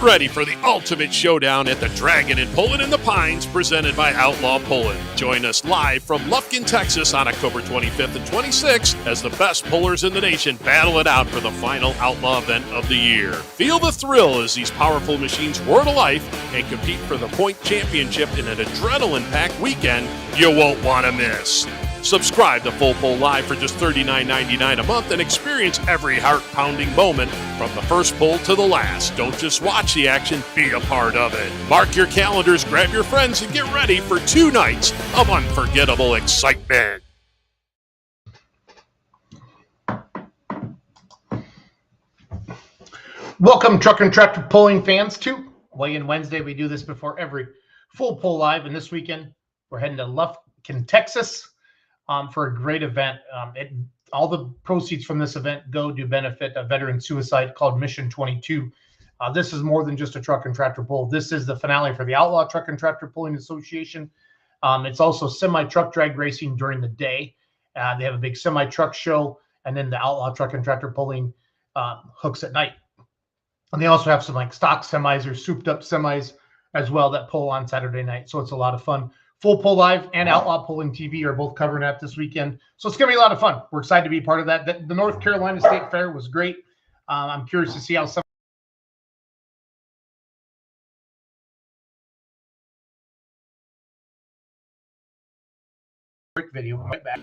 ready for the ultimate showdown at the Draggin and Pullin in the Pines, presented by Outlaw Pullin. Join us live from Lufkin, Texas on October 25th and 26th as the best pullers in the nation battle it out for the final Outlaw event of the year. Feel the thrill as these powerful machines roar to life and compete for the point championship in an adrenaline-packed weekend you won't want to miss. Subscribe to Full Pull Live for just $39.99 a month and experience every heart-pounding moment from the first pull to the last. Don't just watch the action, be a part of it. Mark your calendars, grab your friends, and get ready for 2 nights of unforgettable excitement. Welcome, truck and tractor pulling fans, to Weigh-In Wednesday. We do this before every Full Pull Live, and this weekend we're heading to Lufkin, Texas, for a great event. All the proceeds from this event go to benefit a veteran suicide called Mission 22. This is more than just a truck and tractor pull. This is the finale for the Outlaw Truck and Tractor Pulling Association. It's also semi-truck drag racing during the day. They have a big semi-truck show, and then the Outlaw Truck and Tractor Pulling hooks at night. And they also have some like stock semis or souped up semis as well that pull on Saturday night. So it's a lot of fun. Full Pull Live and Outlaw Pulling TV are both covering that this weekend. So it's going to be a lot of fun. We're excited to be part of that. The North Carolina State Fair was great. I'm curious to see how some video right back.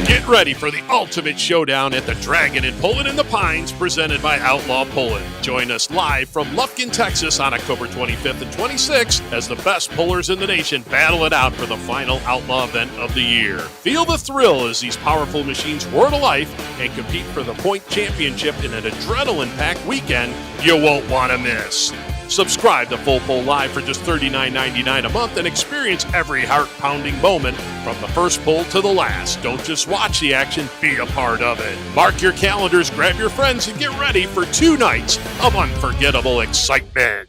Get ready for the ultimate showdown at the Draggin and Pullin in the Pines, presented by Outlaw Pullin. Join us live from Lufkin, Texas on October 25th and 26th as the best pullers in the nation battle it out for the final Outlaw event of the year. Feel the thrill as these powerful machines roar to life and compete for the point championship in an adrenaline-packed weekend you won't want to miss. Subscribe to Full Pull Live for just $39.99 a month and experience every heart-pounding moment from the first pull to the last. Don't just watch the action, be a part of it. Mark your calendars, grab your friends, and get ready for 2 nights of unforgettable excitement.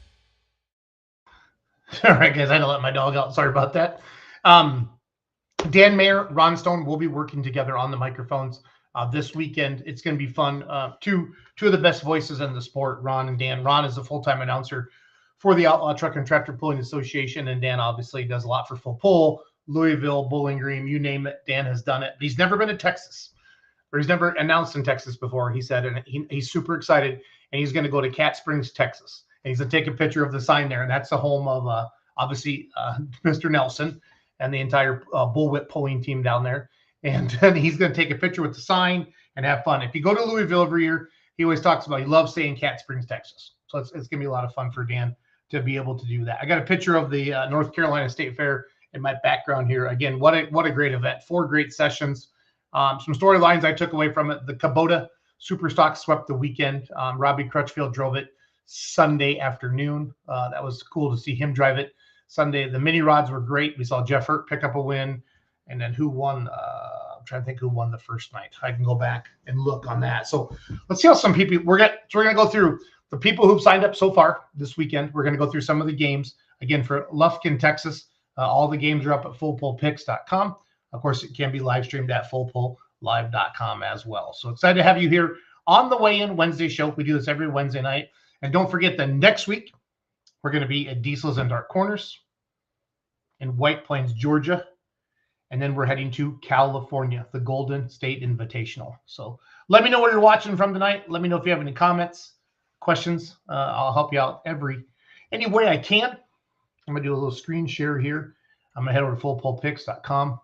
All right, guys, I had to let my dog out. Sorry about that. Dan Mayer, Ron Stone will be working together on the microphones this weekend. It's going to be fun. Two of the best voices in the sport, Ron and Dan. Ron is a full-time announcer for the Outlaw Truck and Tractor Pulling Association, and Dan obviously does a lot for Full Pull, Louisville, Bowling Green, you name it. Dan has done it. He's never been to Texas, or he's never announced in Texas before, he said, and he's super excited, and he's going to go to Cat Springs, Texas, and he's going to take a picture of the sign there, and that's the home of, obviously, Mr. Nelson and the entire bullwhip pulling team down there. And then he's going to take a picture with the sign and have fun. If you go to Louisville every year, he always talks about he loves staying in Cat Springs, Texas. So it's going to be a lot of fun for Dan to be able to do that. I got a picture of the North Carolina State Fair in my background here. Again, what a great event. 4 great sessions. Some storylines I took away from it. The Kubota Superstock swept the weekend. Robbie Crutchfield drove it Sunday afternoon. That was cool to see him drive it Sunday. The mini rods were great. We saw Jeff Hurt pick up a win. And then who won? I'm trying to think who won the first night. I can go back and look on that. So let's see how some people we're going to go through the people who've signed up so far this weekend. We're going to go through some of the games again for Lufkin, Texas. All the games are up at fullpullpicks.com. Of course, it can be live streamed at fullpulllive.com as well. So excited to have you here on the Weigh-In Wednesday show. We do this every Wednesday night. And don't forget that next week we're going to be at Diesel's and Dark Corners in White Plains, Georgia. And then we're heading to California, the Golden State Invitational. So let me know where you're watching from tonight. Let me know if you have any comments, questions. I'll help you out any way I can. I'm going to do a little screen share here. I'm going to head over to fullpullpicks.com.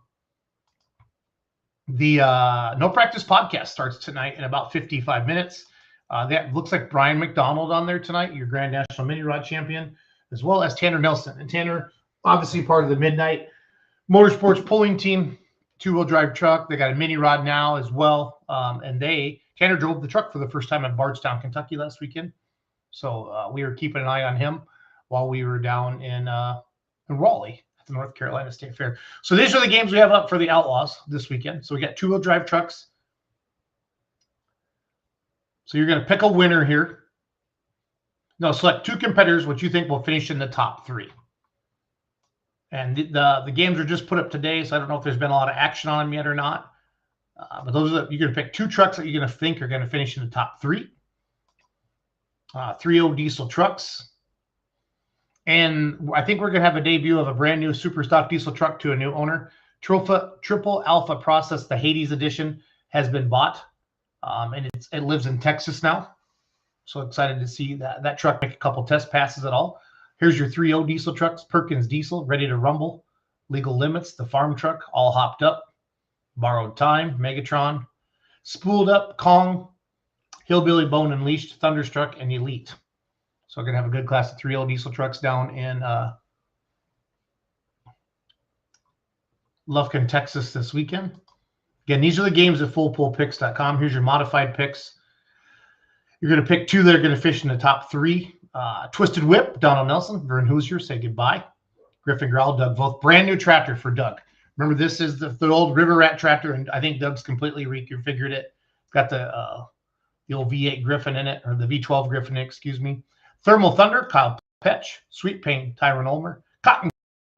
The No Practice podcast starts tonight in about 55 minutes. That looks like Brian McDonald on there tonight, your Grand National Mini Rod champion, as well as Tanner Nelson. And Tanner, obviously part of the Midnight Motorsports pulling team, 2-wheel drive truck. They got a mini rod now as well. And Tanner drove the truck for the first time at Bardstown, Kentucky last weekend. So we were keeping an eye on him while we were down in Raleigh at the North Carolina State Fair. So these are the games we have up for the Outlaws this weekend. So we got 2-wheel drive trucks. So you're going to pick a winner here. No, select 2 competitors, which you think will finish in the top 3. And the games are just put up today, so I don't know if there's been a lot of action on them yet or not. But those are you're going to pick 2 trucks that you're going to think are going to finish in the top 3. 3.0 diesel trucks. And I think we're going to have a debut of a brand new super stock diesel truck to a new owner. Triple Alpha Process, the Hades edition, has been bought. And it lives in Texas now. So excited to see that truck make a couple test passes at all. Here's your 3.0 diesel trucks, Perkins Diesel, ready to rumble. Legal Limits, the farm truck, all hopped up. Borrowed Time, Megatron, Spooled Up, Kong, Hillbilly Bone Unleashed, Thunderstruck, and Elite. So we're going to have a good class of 3.0 diesel trucks down in Lufkin, Texas this weekend. Again, these are the games at fullpullpicks.com. Here's your modified picks. You're going to pick two that are going to fish in the top three. Twisted Whip, Donald Nelson. Vern Hoosier, say goodbye. Griffin Growl, Doug Voth. Brand new tractor for Doug. Remember, this is the old River Rat tractor, and I think Doug's completely reconfigured it. It's got the old V8 Griffin in it, or the V12 Griffin, excuse me. Thermal Thunder, Kyle Petch. Sweet Pain, Tyron Ulmer. Cotton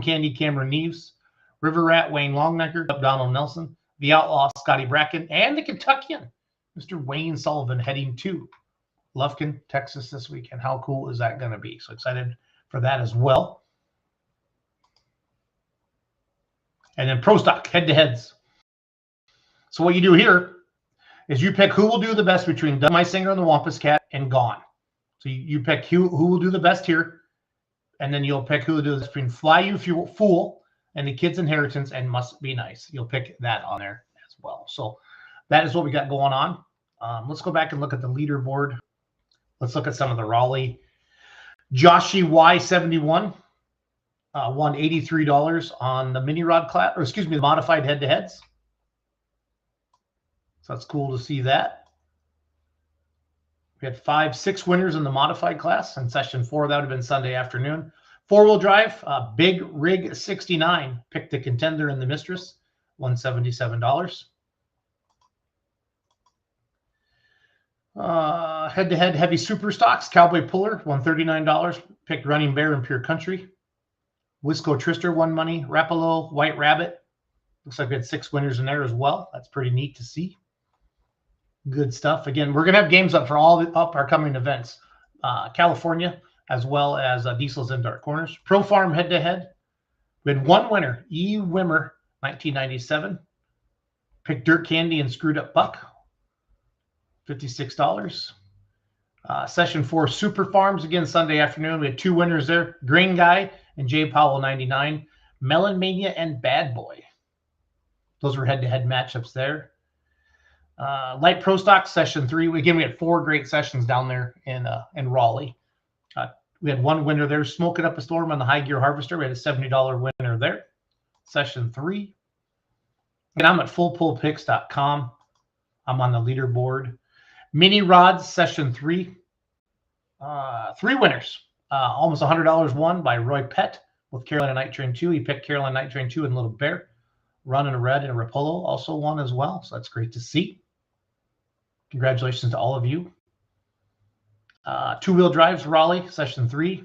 Candy, Cameron Neves. River Rat, Wayne Longnecker. Donald Nelson. The Outlaw, Scotty Bracken. And the Kentuckian, Mr. Wayne Sullivan, heading to Lufkin, Texas this weekend. How cool is that going to be? So excited for that as well. And then Pro Stock, head-to-heads. So what you do here is you pick who will do the best between Doug Meisinger and the Wampus Cat and Gone. So you pick who will do the best here, and then you'll pick who will do the best between Fly You Fool and The Kid's Inheritance and Must Be Nice. You'll pick that on there as well. So that is what we got going on. Let's go back and look at the leaderboard. Let's look at some of the Raleigh. Joshy Y71 won $83 on the mini rod class, or excuse me, the modified head-to-heads. So that's cool to see that. We had 6 winners in the modified class in session 4. That would have been Sunday afternoon. 4-wheel drive, Big Rig 69 picked the contender and the mistress, won $77. Head-to-head heavy super stocks, Cowboy Puller won $39, picked Running Bear and Pure Country. Wisco Trister won money. Rapalo, White Rabbit. Looks like we had 6 winners in there as well. That's pretty neat to see. Good stuff. Again, we're going to have games up for all the upcoming events. California, as well as Diesels and Dark Corners. Pro Farm head-to-head. We had 1 winner, E. Wimmer, 1997. Picked Dirt Candy and Screwed Up Buck, $56. Session 4 Super Farms, again, Sunday afternoon. We had 2 winners there. Green Guy and Jay Powell, 99. Melon Mania and Bad Boy. Those were head-to-head matchups there. Light Pro Stock, Session 3. Again, we had 4 great sessions down there in Raleigh. We had 1 winner there, Smoking Up a Storm on the High Gear Harvester. We had a $70 winner there. Session 3. And I'm at fullpullpicks.com. I'm on the leaderboard. Mini Rods, Session 3. 3 winners. Almost $100 won by Roy Pett with Carolina Night Train 2. He picked Carolina Night Train 2 and Little Bear. Run and a Red and a Rapolo also won as well. So that's great to see. Congratulations to all of you. 2-wheel drives, Raleigh, Session 3.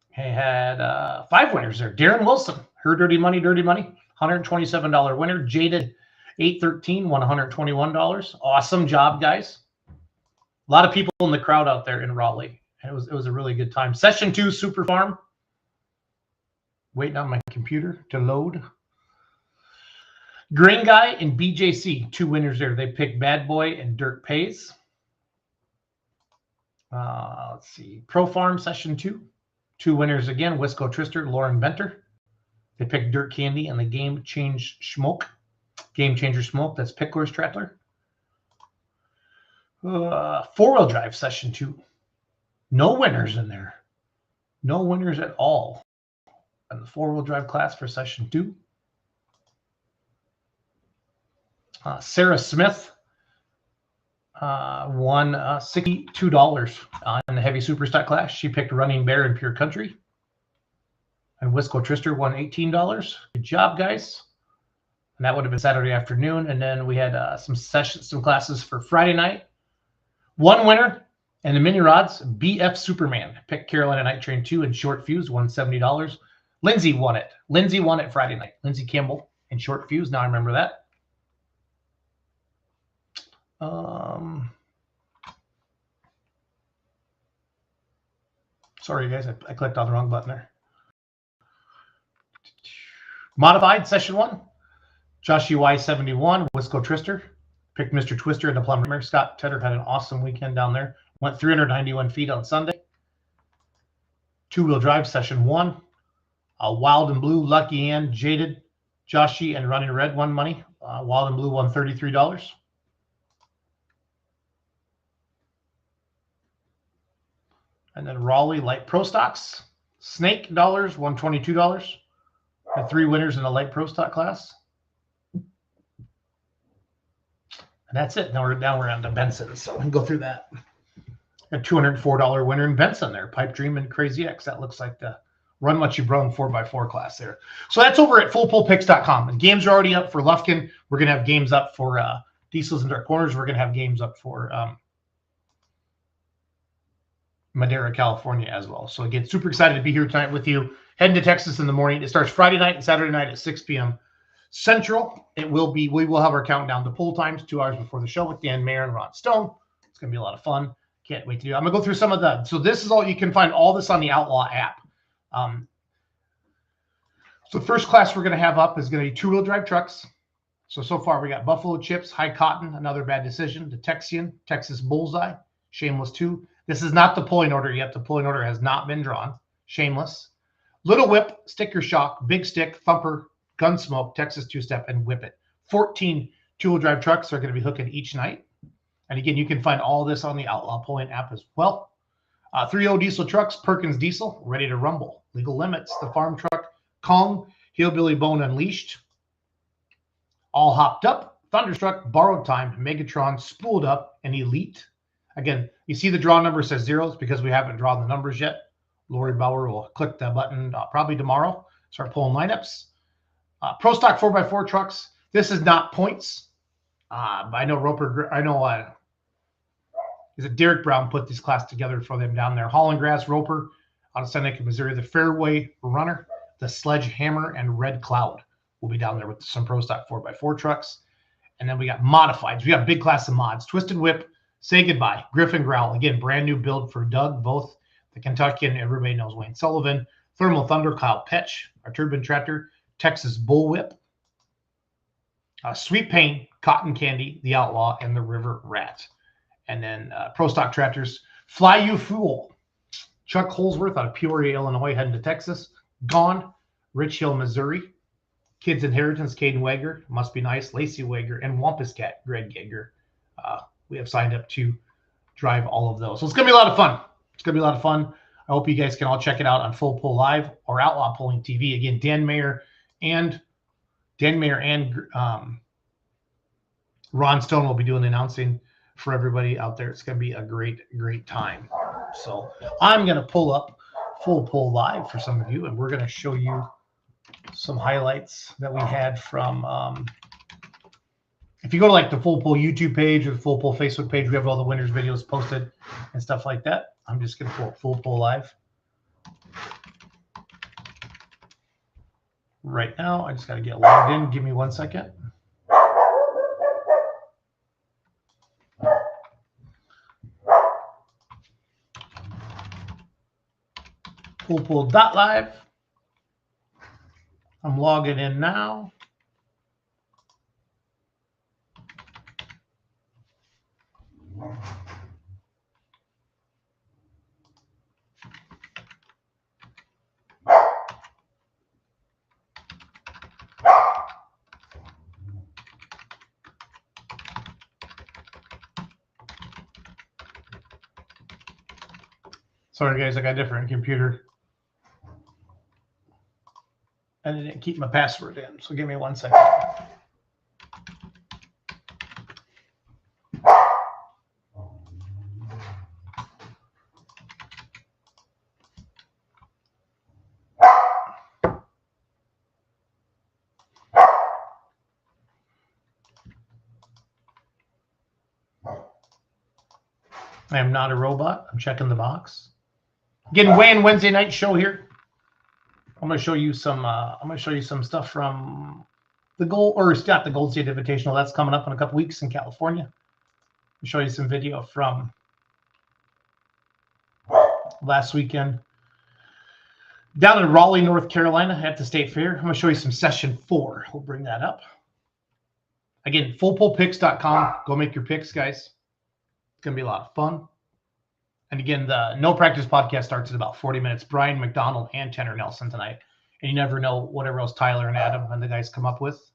He had 5 winners there. Darren Wilson, Her Dirty Money, $127 winner. Jaded 813 won $121. Awesome job, guys. A lot of people in the crowd out there in Raleigh. It was a really good time. Session 2, Super Farm. Waiting on my computer to load. Green Guy and BJC, 2 winners there. They picked Bad Boy and Dirt Pays. Let's see. Pro Farm Session 2. 2 winners again. Wisco Trister, Lauren Benter. They picked Dirt Candy and the Game Changer Smoke. That's Pickler's Trailer. 4-wheel drive Session 2. No winners in there. No winners at all in the 4-wheel drive class for Session 2. Sarah Smith won $62 in the heavy superstock class. She picked Running Bear and Pure Country. And Wisco Trister won $18. Good job, guys. And that would have been Saturday afternoon. And then we had some classes for Friday night. 1 winner and the mini rods, BF Superman. Picked Carolina Night Train 2 and Short Fuse, won $70. Lindsay won it. Lindsay won it Friday night. Lindsay Kimball and Short Fuse. Now I remember that. Sorry, guys, I clicked on the wrong button there. Modified session 1. Josh Y71, Wisco Trister. Picked Mr. Twister in the Plumber. Scott Tedder had an awesome weekend down there. Went 391 feet on Sunday. 2-wheel drive session 1. Wild and Blue, Lucky Ann, Jaded, Joshy, and Running Red won money. Wild and Blue won $33. And then Raleigh Light Pro Stocks. Snake Dollars won $22. Had 3 winners in the Light Pro Stock class. And that's it. Now we're on to Benson, so we can go through that. A $204 winner in Benson there. Pipe Dream and Crazy X. That looks like the Run What You Brung 4x4 class there. So that's over at fullpullpicks.com. And games are already up for Lufkin. We're going to have games up for Diesels and Dark Corners. We're going to have games up for Madera, California as well. So again, super excited to be here tonight with you. Heading to Texas in the morning. It starts Friday night and Saturday night at 6 p.m. Central. We will have our countdown to pull times 2 hours before the show with Dan Mayer and Ron Stone. It's going to be a lot of fun. Can't wait to do it. I'm going to go through some of the, so this is all, you can find all this on the Outlaw app. So the first class we're going to have up is going to be 2-wheel drive trucks. So far we got Buffalo Chips, High Cotton, Another Bad Decision, the Texian, Texas Bullseye, Shameless 2. This is not the pulling order yet. The pulling order has not been drawn. Shameless. Little Whip, Sticker Shock, Big Stick, Thumper, Gunsmoke, Texas Two-Step, and Whip It. 14 2-wheel drive trucks are going to be hooking each night. And again, you can find all this on the Outlaw Pulling app as well. 3.0 diesel trucks, Perkins Diesel, Ready to Rumble. Legal Limits, the Farm Truck, Kong, Hillbilly Bone Unleashed. All Hopped Up, Thunderstruck, Borrowed Time, Megatron, Spooled Up, and Elite. Again, you see the draw number says 0s because we haven't drawn the numbers yet. Lori Bauer will click that button probably tomorrow. Start pulling lineups. Pro Stock 4x4 trucks. This is not points. I know is it Derek Brown put this class together for them down there. Holland Grass Roper out of Seneca, Missouri. The Fairway Runner, the Sledgehammer, and Red Cloud will be down there with some Pro Stock 4x4 trucks. And then we got modifieds. We got big class of mods. Twisted Whip, Say Goodbye, Griffin Growl. Again, brand new build for Doug, both the Kentuckian, everybody knows Wayne Sullivan. Thermal Thunder, Kyle Petch, our Turbine Tractor, Texas Bullwhip, Sweet Pain, Cotton Candy, the Outlaw, and the River Rat. And then Pro Stock Tractors, Fly You Fool, Chuck Holsworth out of Peoria, Illinois, heading to Texas. Gone, Rich Hill, Missouri. Kids Inheritance, Caden Wager, Must Be Nice, Lacey Wager, and Wampus Cat, Greg Gager. We have signed up to drive all of those. So it's going to be a lot of fun. It's going to be a lot of fun. I hope you guys can all check it out on Full Pull Live or Outlaw Pulling TV. Again, Dan Mayer and Ron Stone will be doing the announcing for everybody out there. It's going to be a great, great time. So I'm going to pull up Full Pull Live for some of you, and we're going to show you some highlights that we had from if you go to like the Full Pull YouTube page or the Full Pull Facebook page, we have all the winners videos posted and stuff like that. I'm just going to pull Full Pull Live right now. I just got to get logged in. Give me 1 second. FullPull.live. I'm logging in now. Sorry, guys, I got a different computer. And I didn't keep my password in, so give me 1 second. I am not a robot. I'm checking the box. Again, Wayne Wednesday night show here. I'm going to show you some. I'm going to show you some stuff from the Gold, or it's not the Gold State Invitational. That's coming up in a couple weeks in California. I'll show you some video from last weekend. Down in Raleigh, North Carolina at the State Fair, I'm going to show you some session 4. We'll bring that up. Again, fullpullpicks.com. Go make your picks, guys. It's going to be a lot of fun. And again, the No Practice podcast starts in about 40 minutes. Brian McDonald and Tanner Nelson tonight. And you never know whatever else Tyler and Adam and the guys come up with.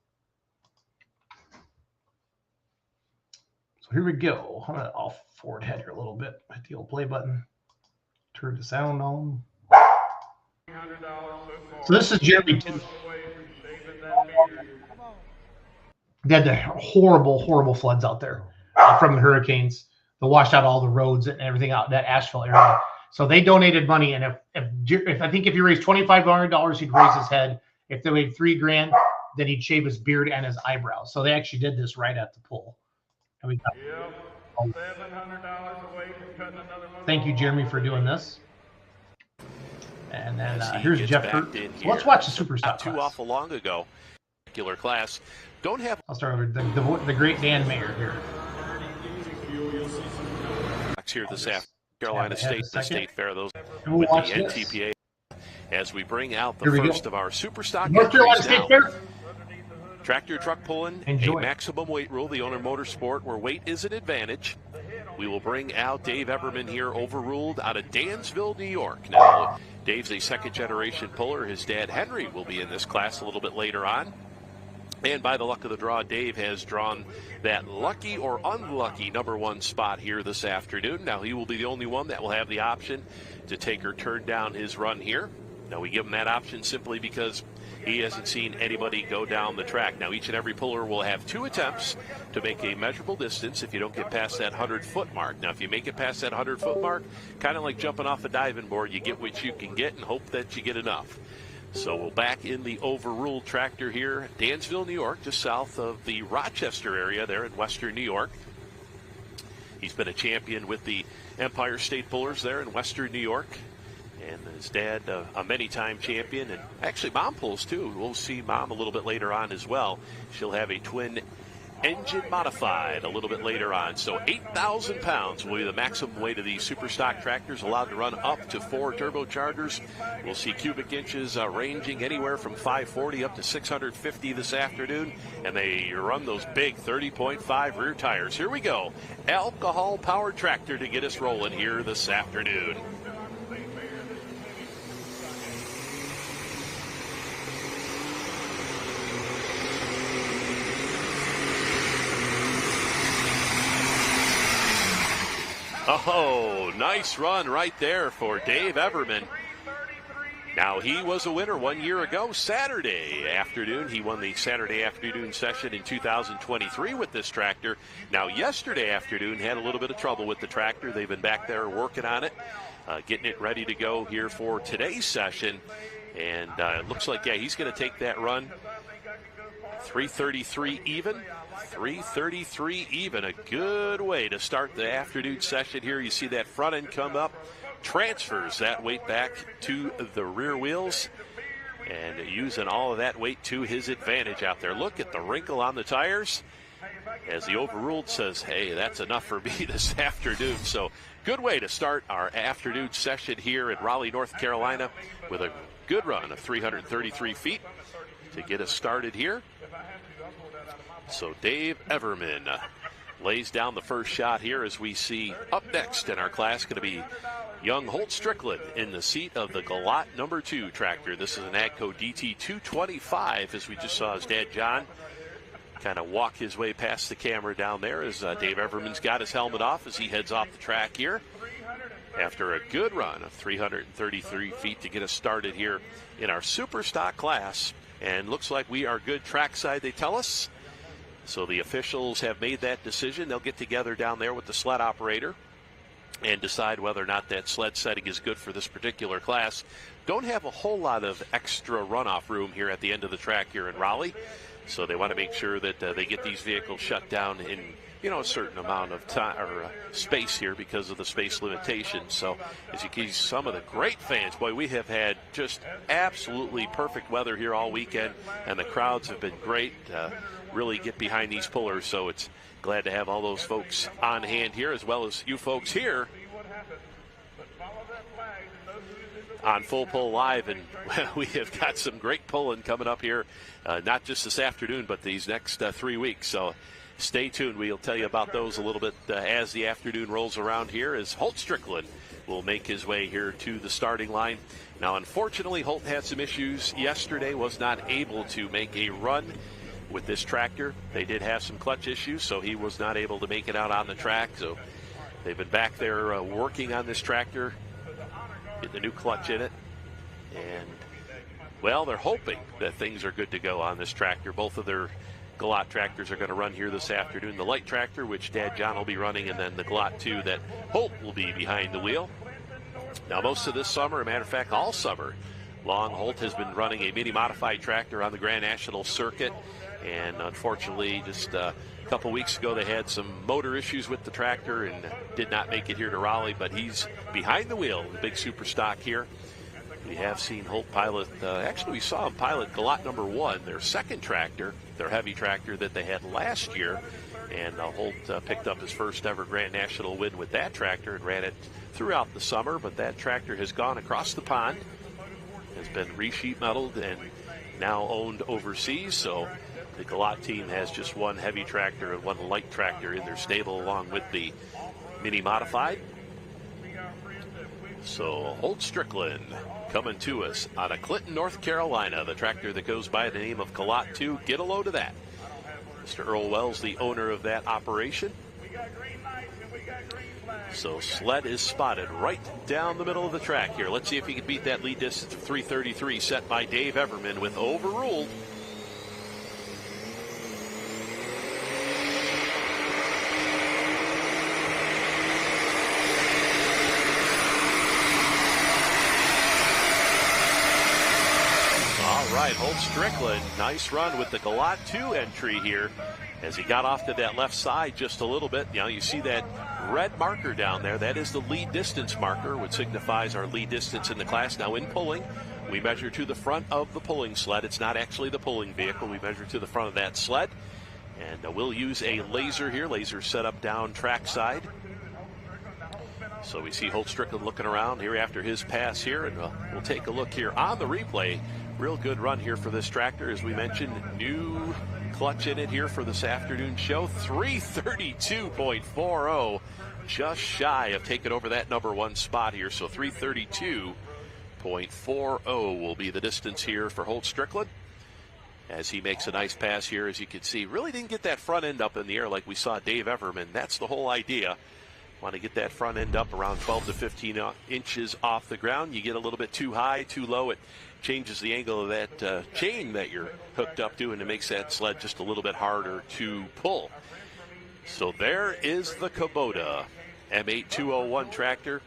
So here we go. I'm going to off forward head here a little bit. Hit the old play button. Turn the sound on. So this is Jeremy. They had the horrible floods out there from the hurricanes. They washed out all the roads and everything out in that Asheville area. So they donated money, and if I think if you raised $2,500, he'd raise his head. If they made $3,000, then he'd shave his beard and his eyebrows. So they actually did this right at the pool. And we got $700 away from cutting another one. Thank you, Jeremy, for doing this. And then here's Jeff. So let's watch the Superstock Not too class. awful long ago. Particular class. Don't have. I'll start over the great Dan Mayer here. Here this afternoon, Carolina State, the State Fair, those we'll with watch the this. NTPA. As we bring out the first of our Superstock North Carolina entries State now. Fair. Tractor truck pulling, Enjoy. a maximum weight rule, the owner motorsport where weight is an advantage. We will bring out Dave Everman here, overruled out of Dansville, New York. Now, Dave's a second-generation puller. His dad, Henry, will be in this class a little bit later on. And by the luck of the draw, Dave has drawn that lucky or unlucky number 1 spot here this afternoon. Now, he will be the only one that will have the option to take or turn down his run here. Now, we give him that option simply because he hasn't seen anybody go down the track. Now, each and every puller will have 2 attempts to make a measurable distance if you don't get past that 100-foot mark. Now, if you make it past that 100-foot mark, kind of like jumping off a diving board, you get what you can get and hope that you get enough. So we'll back in the overruled tractor here, Dansville, New York, just south of the Rochester area there in western New York. He's been a champion with the Empire State Pullers there in western New York. And his dad, a many-time champion, and actually Mom pulls too. We'll see Mom a little bit later on as well. She'll have a twin engine modified a little bit later on. So 8,000 pounds will be the maximum weight of these Superstock tractors, allowed to run up to 4 turbochargers. We'll see cubic inches ranging anywhere from 540 up to 650 this afternoon. And they run those big 30.5 rear tires. Here we go. Alcohol-powered tractor to get us rolling here this afternoon. Oh, nice run right there for Dave Everman. Now, he was a winner 1 year ago, Saturday afternoon. He won the Saturday afternoon session in 2023 with this tractor. Now, yesterday afternoon, had a little bit of trouble with the tractor. They've been back there working on it, getting it ready to go here for today's session. And it looks like, yeah, he's going to take that run. 333 even. 333 even. A good way to start the afternoon session here. You see that front end come up, transfers that weight back to the rear wheels, and using all of that weight to his advantage out there. Look at the wrinkle on the tires as the overruled says, hey, that's enough for me this afternoon. So good way to start our afternoon session here in Raleigh, North Carolina, with a good run of 333 feet to get us started here. So Dave Everman lays down the first shot here as we see up next in our class going to be young Holt Strickland in the seat of the Galat number 2 tractor. This is an AGCO DT 225 as we just saw his dad John kind of walk his way past the camera down there as Dave Everman's got his helmet off as he heads off the track here after a good run of 333 feet to get us started here in our Superstock class. And looks like we are good trackside, they tell us. So the officials have made that decision. They'll get together down there with the sled operator and decide whether or not that sled setting is good for this particular class. Don't have a whole lot of extra runoff room here at the end of the track here in Raleigh. So they want to make sure that they get these vehicles shut down in, you know, a certain amount of time or space here because of the space limitations. So as you can see, some of the great fans, boy, we have had just absolutely perfect weather here all weekend, and the crowds have been great. Really get behind these pullers, so it's glad to have all those folks on hand here as well as you folks here on Full Pull Live, and we have got some great pulling coming up here, not just this afternoon, but these next 3 weeks. So stay tuned. We'll tell you about those a little bit as the afternoon rolls around here, as Holt Strickland will make his way here to the starting line. Now, unfortunately, Holt had some issues yesterday, was not able to make a run with this tractor. They did have some clutch issues, so he was not able to make it out on the track. So they've been back there working on this tractor, get the new clutch in it, and, well, they're hoping that things are good to go on this tractor. Both of their Galot tractors are going to run here this afternoon. The light tractor, which Dad John will be running, and then the Galot 2 that Holt will be behind the wheel. Now, most of this summer, a matter of fact, all summer long, Holt has been running a mini modified tractor on the Grand National circuit, and unfortunately, just a couple weeks ago, they had some motor issues with the tractor and did not make it here to Raleigh, but he's behind the wheel, the big super stock here. We have seen Holt pilot, actually we saw him pilot Galot number 1, their second tractor, their heavy tractor that they had last year. And Holt picked up his first ever Grand National win with that tractor and ran it throughout the summer. But that tractor has gone across the pond, has been re-sheet metaled and now owned overseas. So the Galot team has just one heavy tractor and one light tractor in their stable, along with the mini modified. So Holt Strickland coming to us out of Clinton, North Carolina, the tractor that goes by the name of Galot 2. Get a load of that. Mr. Earl Wells, the owner of that operation. So sled is spotted right down the middle of the track here. Let's see if he can beat that lead distance of 3:33 set by Dave Everman with Overruled. All right, Holt Strickland, nice run with the Galot 2 entry here as he got off to that left side just a little bit. Now you see that red marker down there. That is the lead distance marker, which signifies our lead distance in the class. Now in pulling, we measure to the front of the pulling sled. It's not actually the pulling vehicle. We measure to the front of that sled. And we'll use a laser here. Laser set up down trackside. So we see Holt Strickland looking around here after his pass here. And we'll take a look here on the replay. Real good run here for this tractor. As we mentioned, new clutch in it here for this afternoon show. 332.40, just shy of taking over that number 1 spot here. So 332.40 will be the distance here for Holt Strickland as he makes a nice pass here. As you can see, really didn't get that front end up in the air like we saw Dave Everman. That's the whole idea. Want to get that front end up around 12 to 15 inches off the ground. You get a little bit too high, too low, it changes the angle of that chain that you're hooked up to, and it makes that sled just a little bit harder to pull. So there is the Kubota M8201 tractor.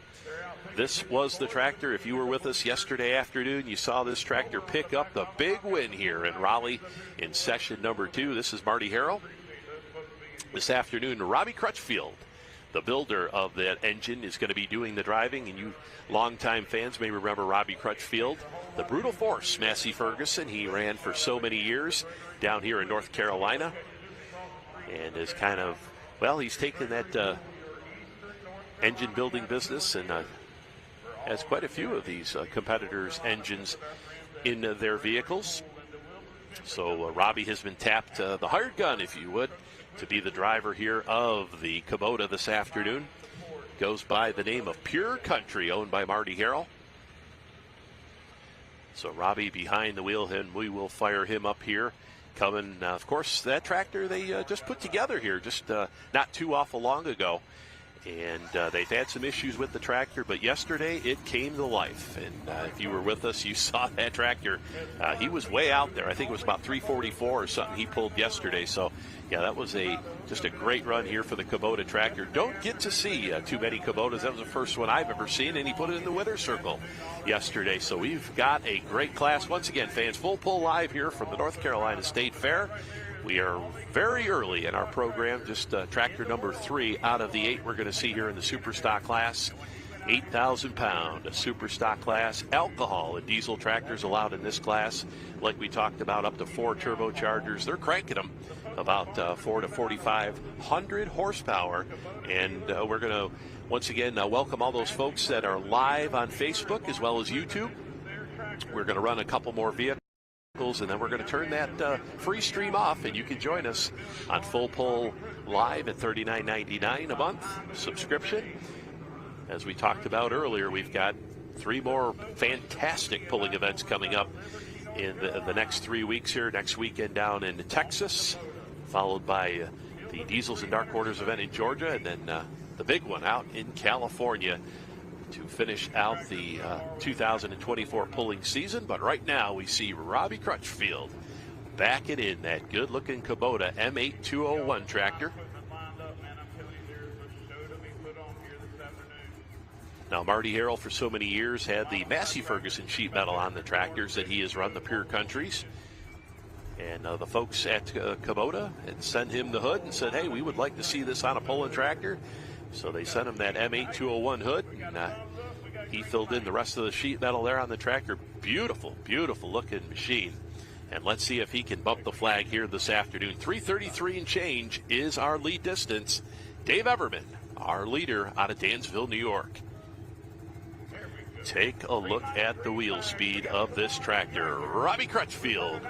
This was the tractor. If you were with us yesterday afternoon, you saw this tractor pick up the big win here in Raleigh in session number 2. This is Marty Harrell. This afternoon, Robbie Crutchfield, the builder of that engine, is going to be doing the driving, and you longtime fans may remember Robbie Crutchfield, the Brutal Force, Massey Ferguson. He ran for so many years down here in North Carolina, and is kind of, well, he's taken that engine building business and has quite a few of these competitors' engines in their vehicles. So Robbie has been tapped, the hired gun, if you would, to be the driver here of the Kubota this afternoon. Goes by the name of Pure Country, owned by Marty Harrell. So Robbie behind the wheel, and we will fire him up here. Coming, of course, that tractor they just put together here just not too awful long ago. And they've had some issues with the tractor, but yesterday it came to life. And if you were with us, you saw that tractor. He was way out there. I think it was about 344 or something he pulled yesterday. So, yeah, that was just a great run here for the Kubota tractor. Don't get to see too many Kubotas. That was the first one I've ever seen, and he put it in the winner's circle yesterday. So we've got a great class. Once again, fans, Full Pull Live here from the North Carolina State Fair. We are very early in our program, just tractor number 3 out of the 8 we're going to see here in the Super Stock class. 8,000 pound super stock class. Alcohol and diesel tractors allowed in this class. Like we talked about, up to 4 turbochargers. They're cranking them about 4 to 4,500 horsepower. And we're going to once again welcome all those folks that are live on Facebook as well as YouTube. We're going to run a couple more vehicles, and then we're going to turn that free stream off, and you can join us on Full Pull Live at $39.99 a month subscription. As we talked about earlier, we've got 3 more fantastic pulling events coming up in the next 3 weeks here. Next weekend down in Texas, followed by the Diesels and Dark Orders event in Georgia, and then the big one out in California to finish out the 2024 pulling season. But right now we see Robbie Crutchfield backing in that good-looking Kubota M8201 tractor. Now, Marty Harrell for so many years had the Massey Ferguson sheet metal on the tractors that he has run the Pure Countries. And the folks at Kubota had sent him the hood and said, hey, we would like to see this on a pulling tractor. So they sent him that M8201 hood, and he filled in the rest of the sheet metal there on the tractor. Beautiful, beautiful looking machine. And let's see if he can bump the flag here this afternoon. 3:33 and change is our lead distance. Dave Everman, our leader out of Dansville, New York. Take a look at the wheel speed of this tractor. Robbie Crutchfield.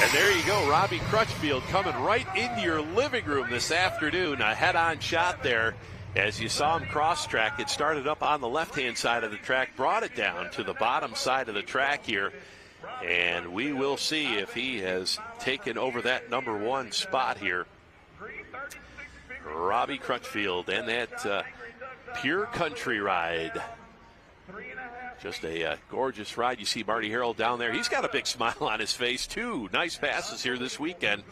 And there you go, Robbie Crutchfield coming right into your living room this afternoon. A head-on shot there. As you saw him cross-track, it started up on the left-hand side of the track, brought it down to the bottom side of the track here. And we will see if he has taken over that number 1 spot here. Robbie Crutchfield and that Pure Country ride. Just a gorgeous ride. You see Marty Harrell down there. He's got a big smile on his face. 2 nice passes here this weekend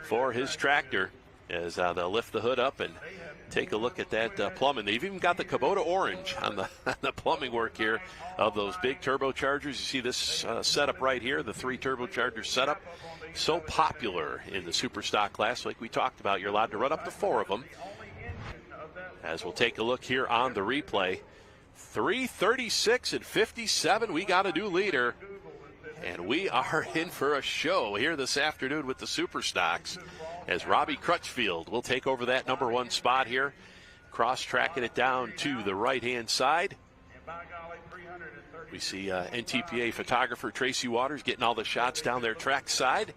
for his tractor as they'll lift the hood up and take a look at that plumbing. They've even got the Kubota orange on the plumbing work here of those big turbochargers. You see this setup right here, the 3 turbocharger setup. So popular in the super stock class. Like we talked about, you're allowed to run up to 4 of them. As we'll take a look here on the replay. 3:36 and 57. We got a new leader. And we are in for a show here this afternoon with the super stocks, as Robbie Crutchfield will take over that number 1 spot here, cross-tracking it down to the right-hand side. We see NTPA photographer Tracy Waters getting all the shots down their track side,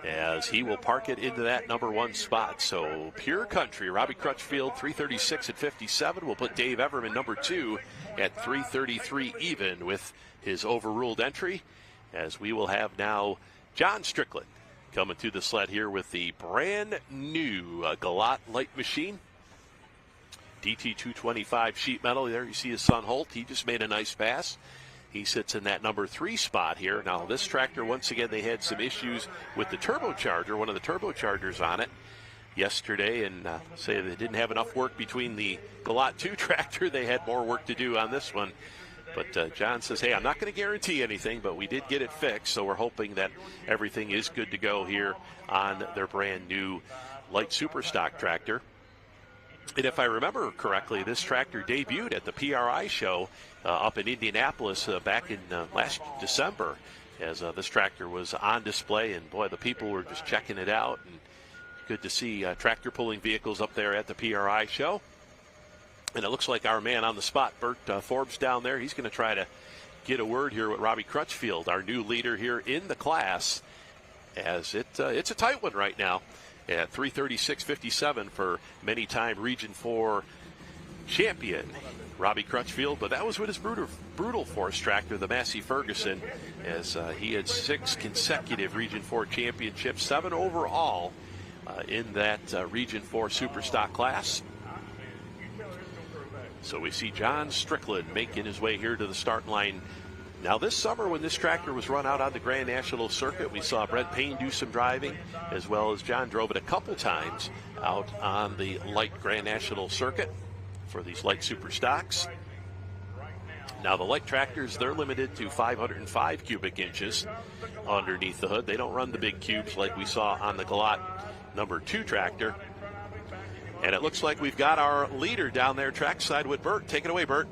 as he will park it into that number 1 spot. So Pure Country, Robbie Crutchfield, 3:36 and 57. We'll put Dave Everman, number 2, at 3:33 even with his overruled entry, as we will have now John Strickland coming to the sled here with the brand new Galat light machine. DT 225 sheet metal. There you see his son Holt. He just made a nice pass. He sits in that number 3 spot here. Now this tractor, once again, they had some issues with the turbocharger, one of the turbochargers on it yesterday, and say they didn't have enough work between the Galat 2 tractor. They had more work to do on this one. But John says, hey, I'm not going to guarantee anything, but we did get it fixed, so we're hoping that everything is good to go here on their brand new light super stock tractor. And if I remember correctly, this tractor debuted at the PRI show up in Indianapolis back in last December, as this tractor was on display, and boy, the people were just checking it out. And good to see tractor pulling vehicles up there at the PRI show. And it looks like our man on the spot, Bert Forbes down there, he's going to try to get a word here with Robbie Crutchfield, our new leader here in the class, as it's a tight one right now at 3:36.57 for many-time Region 4 champion Robbie Crutchfield. But that was with his brutal force tractor, the Massey Ferguson, as he had 6 consecutive Region 4 championships, 7 overall in that Region 4 super stock class. So we see John Strickland making his way here to the starting line. Now this summer, when this tractor was run out on the Grand National Circuit, we saw Brent Payne do some driving, as well as John drove it a couple times out on the light Grand National circuit for these light super stocks. Now the light tractors, they're limited to 505 cubic inches underneath the hood. They don't run the big cubes like we saw on the Galat number 2 tractor. And it looks like we've got our leader down there trackside with Bert. Take it away, Bert.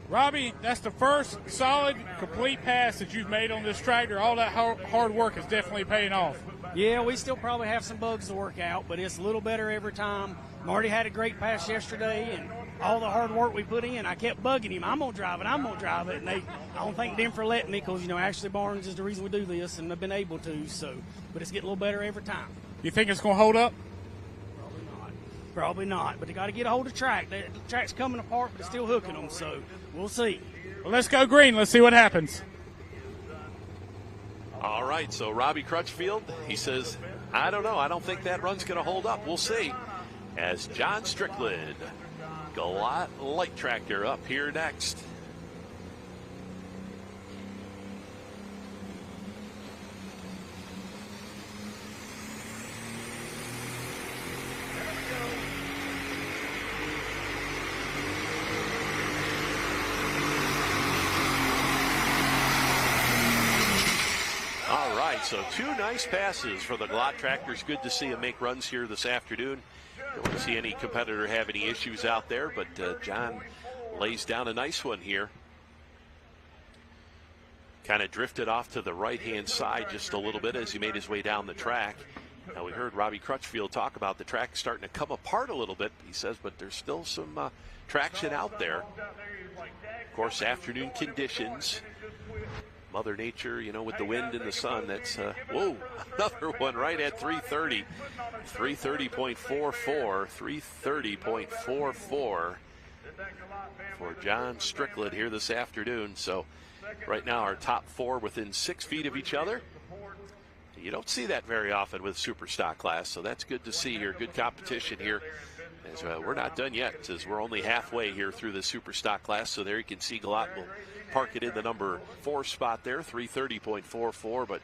Robbie, that's the first solid, complete pass that you've made on this tractor. All that hard work is definitely paying off. Yeah, we still probably have some bugs to work out, but it's a little better every time. Marty had a great pass yesterday, and all the hard work we put in, I kept bugging him. I'm going to drive it, and I don't thank them for letting me because, Ashley Barnes is the reason we do this, and I've been able to, but it's getting a little better every time. You think it's going to hold up? Probably not, but they got to get a hold of the track. The track's coming apart, but it's still hooking them, so we'll see. Well, let's go green. Let's see what happens. All right, so Robbie Crutchfield, he says, I don't know. I don't think that run's going to hold up. We'll see. As John Strickland, Galat light tractor up here next. So 2 nice passes for the Galat tractors. Good to see them make runs here this afternoon. Don't want to see any competitor have any issues out there, but John lays down a nice one here. Kind of drifted off to the right-hand side just a little bit as he made his way down the track. Now we heard Robbie Crutchfield talk about the track starting to come apart a little bit, he says, but there's still some traction out there. Of course, afternoon conditions. Mother Nature, with the wind and the sun, that's, whoa, another one right at 330. 330.44, 330.44 for John Strickland here this afternoon. So right now our top 4 within 6 feet of each other. You don't see that very often with super stock class, so that's good to see here. Good competition here. As we're not done yet, as we're only halfway here through the super stock class. So there you can see Galat will park it in the number 4 spot there, 330.44, but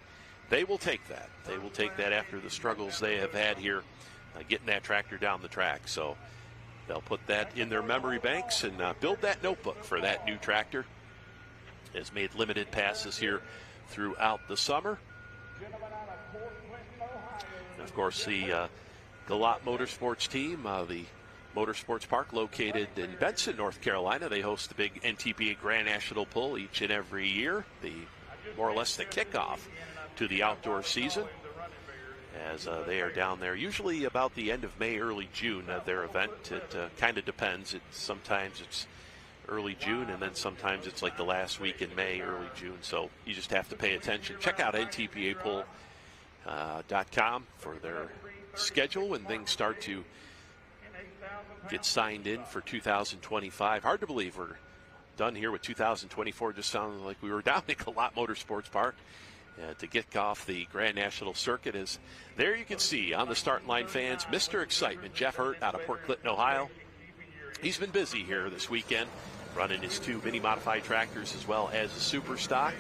they will take that. They will take that after the struggles they have had here getting that tractor down the track. So they'll put that in their memory banks and build that notebook for that new tractor. Has made limited passes here throughout the summer. And of course, the Galat Motorsports team, the Motorsports Park located in Benson, North Carolina. They host the big NTPA Grand National Pull each and every year, more or less the kickoff to the outdoor season, as they are down there usually about the end of May, early June, their event. It kind of depends. Sometimes it's early June, and then sometimes it's like the last week in May, early June, so you just have to pay attention. Check out ntpapull.com for their schedule when things start to get signed in for 2025. Hard to believe we're done here with 2024. Just sounded like we were down at Galat Motorsports Park to kick off the Grand National Circuit. As there you can see on the starting line, fans, Mr. Excitement, Jeff Hurt out of Port Clinton, Ohio. He's been busy here this weekend, running his 2 mini modified tractors as well as a super stock.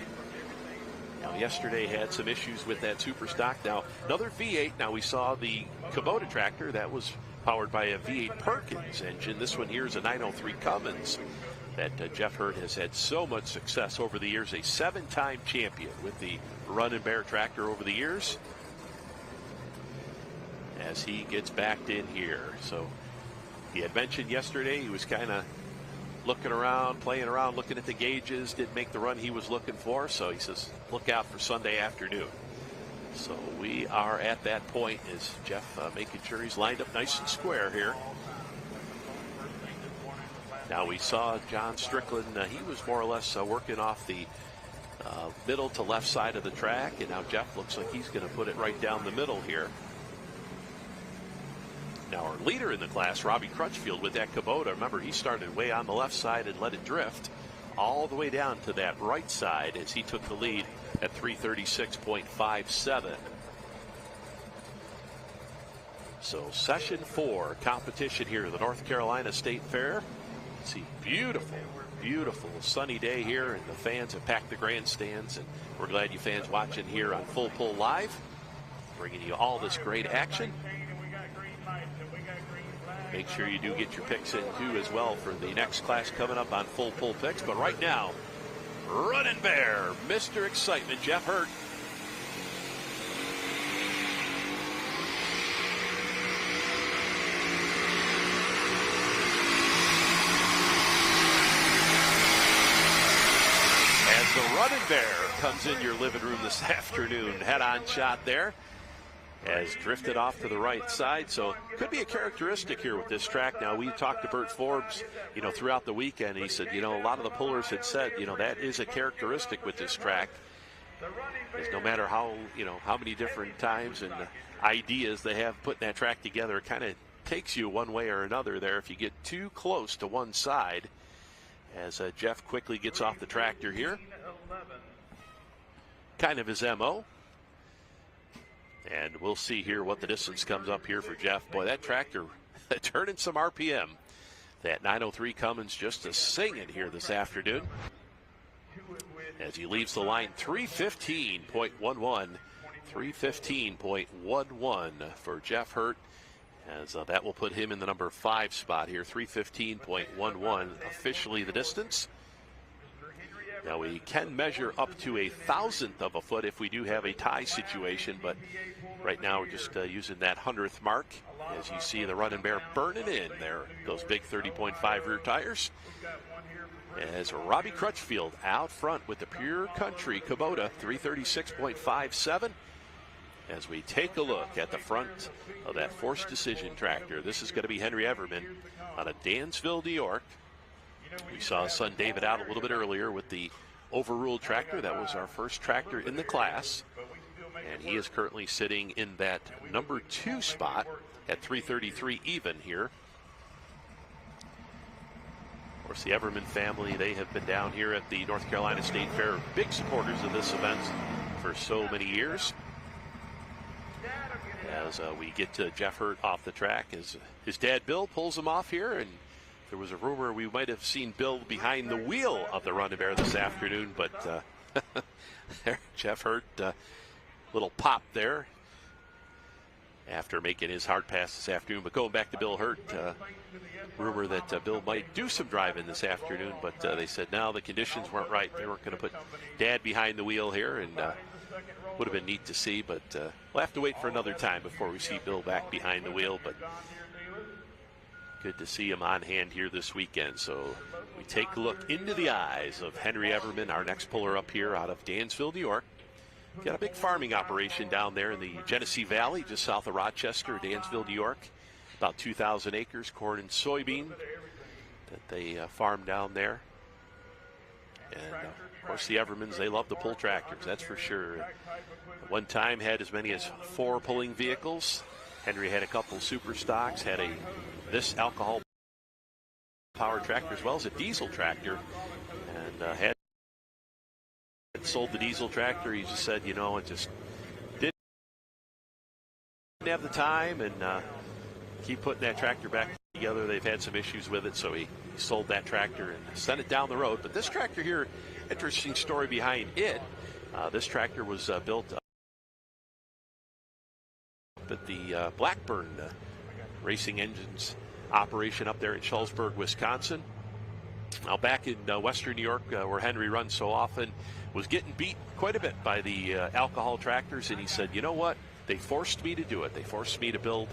Now, yesterday had some issues with that super stock. Now, another V8. Now, we saw the Kubota tractor that was powered by a V8 Perkins engine. This one here is a 903 Cummins that Jeff Hurt has had so much success over the years. A 7-time champion with the Run and Bear tractor over the years. As he gets backed in here. So he had mentioned yesterday he was kind of looking around, playing around, looking at the gauges, didn't make the run he was looking for. So he says, look out for Sunday afternoon. So we are at that point as Jeff making sure he's lined up nice and square here. Now we saw John Strickland, he was more or less working off the middle to left side of the track, and now Jeff looks like he's going to put it right down the middle here. Now our leader in the class, Robbie Crutchfield with that Kubota, remember he started way on the left side and let it drift all the way down to that right side as he took the lead at 336.57. So session 4 competition here at the North Carolina State Fair. See, beautiful sunny day here, and the fans have packed the grandstands, and we're glad you fans watching here on Full Pull Live. bringing you all this great action. Make sure you do get your picks in too as well for the next class coming up on Full Pull Picks. But right now, Running Bear, Mr. Excitement, Jeff Hurt. As the Running Bear comes in your living room this afternoon, head-on shot there. Has drifted off to the right side, so could be a characteristic here with this track. Now, we talked to Bert Forbes, throughout the weekend. He said, a lot of the pullers had said, that is a characteristic with this track. Is no matter how many different times and ideas they have putting that track together, it kind of takes you one way or another there if you get too close to one side. As Jeff quickly gets off the tractor here. Kind of his MO. And we'll see here what the distance comes up here for Jeff. Boy, that tractor turning some RPM. That 903 Cummins just a singing here this afternoon. As he leaves the line, 315.11. 315.11 for Jeff Hurt. As that will put him in the number 5 spot here. 315.11 officially the distance. Now, we can measure up to 1/1000th of a foot if we do have a tie situation, but right now we're just using that 100th mark. As you see the Running Bear burning in there, those big 30.5 rear tires. As Robbie Crutchfield out front with the Pure Country Kubota 336.57. As we take a look at the front of that Forced Decision tractor, this is going to be Henry Everman out of Dansville, New York. We saw his son David out a little bit earlier with the overruled tractor. That was our first tractor in the class. And he is currently sitting in that number 2 spot at 333 even here. Of course, the Everman family, they have been down here at the North Carolina State Fair, big supporters of this event for so many years. As we get to Jeff Hurt off the track, as his dad Bill pulls him off here, and there was a rumor we might have seen Bill behind the wheel of the Running Bear this afternoon, but there, Jeff Hurt, little pop there after making his hard pass this afternoon. But going back to Bill Hurt, rumor that Bill might do some driving this afternoon, but they said no, the conditions weren't right. They weren't going to put Dad behind the wheel here, and would have been neat to see, but we'll have to wait for another time before we see Bill back behind the wheel. But good to see him on hand here this weekend. So we take a look into the eyes of Henry Everman, our next puller up here out of Dansville, New York. Got a big farming operation down there in the Genesee Valley, just south of Rochester, Dansville, New York. About 2,000 acres, corn and soybean that they farm down there. And of course, the Evermans, they love to pull tractors, that's for sure. At one time had as many as 4 pulling vehicles. Henry had a couple super stocks, had this alcohol powered tractor as well as a diesel tractor, and had sold the diesel tractor. He just said, it just didn't have the time, and keep putting that tractor back together. They've had some issues with it, so he sold that tractor and sent it down the road. But this tractor here, interesting story behind it. This tractor was built up at the Blackburn Racing Engines operation up there in Shullsburg, Wisconsin. Now back in western New York, where Henry runs so often, was getting beat quite a bit by the alcohol tractors, and he said, you know what? They forced me to do it. They forced me to build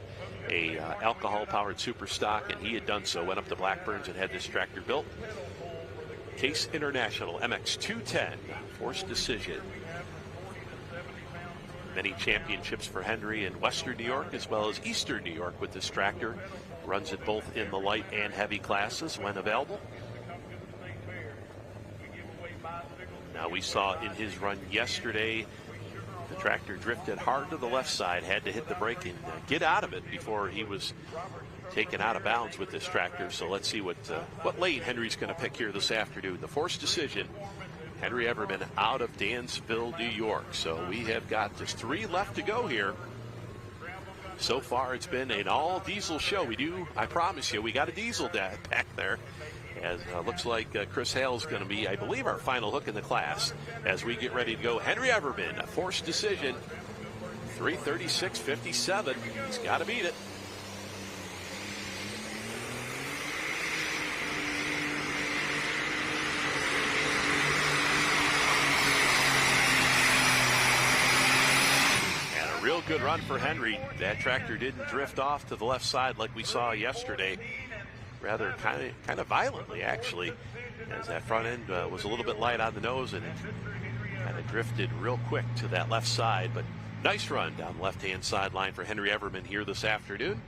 a alcohol-powered super stock, and he had done so. Went up to Blackburn's and had this tractor built. Case International MX210 Forced Decision. Many championships for Henry in western New York as well as eastern New York with this tractor. Runs it both in the light and heavy classes when available. Now we saw in his run yesterday, the tractor drifted hard to the left side, had to hit the brake and get out of it before he was taken out of bounds with this tractor. So let's see what lane Henry's going to pick here this afternoon. The Forced Decision, Henry Everman out of Dansville, New York. So we have got just 3 left to go here. So far it's been an all diesel show. I promise you, we got a diesel back there. As looks like Chris Hale's going to be, I believe, our final hook in the class as we get ready to go. Henry Everman, a Forced Decision, 3:36.57. He's got to beat it. And a real good run for Henry. That tractor didn't drift off to the left side like we saw yesterday. Rather kind of violently, actually, as that front end was a little bit light on the nose and it kind of drifted real quick to that left side. But nice run down the left-hand sideline for Henry Everman here this afternoon.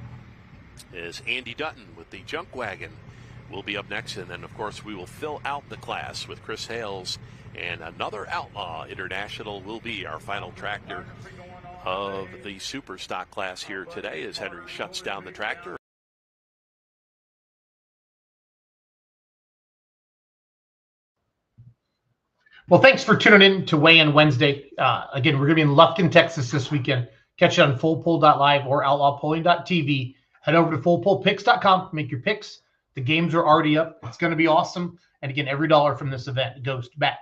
As Andy Dutton with the junk wagon will be up next, and then of course we will fill out the class with Chris Hales, and another Outlaw International will be our final tractor of the super stock class here today as Henry shuts down the tractor. Well, thanks for tuning in to Weigh In Wednesday. Again, we're going to be in Lufkin, Texas this weekend. Catch it on fullpull.live or outlawpulling.tv. Head over to fullpullpicks.com. Make your picks. The games are already up. It's going to be awesome. And again, every dollar from this event goes back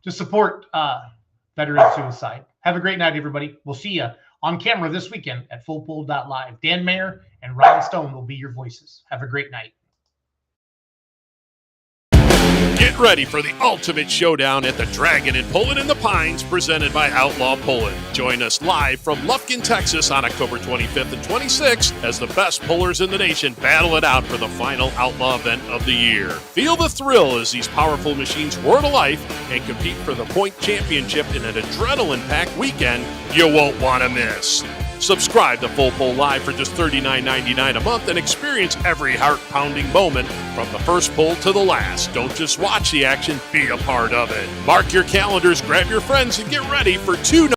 to support veteran suicide. Have a great night, everybody. We'll see you on camera this weekend at fullpull.live. Dan Mayer and Ron Stone will be your voices. Have a great night. Get ready for the ultimate showdown at the Draggin and Pullin in the Pines, presented by Outlaw Pullin. Join us live from Lufkin, Texas on October 25th and 26th as the best pullers in the nation battle it out for the final Outlaw event of the year. Feel the thrill as these powerful machines roar to life and compete for the point championship in an adrenaline-packed weekend you won't want to miss. Subscribe to Full Pull Live for just $39.99 a month and experience every heart-pounding moment from the first pull to the last. Don't just watch the action, be a part of it. Mark your calendars, grab your friends, and get ready for 2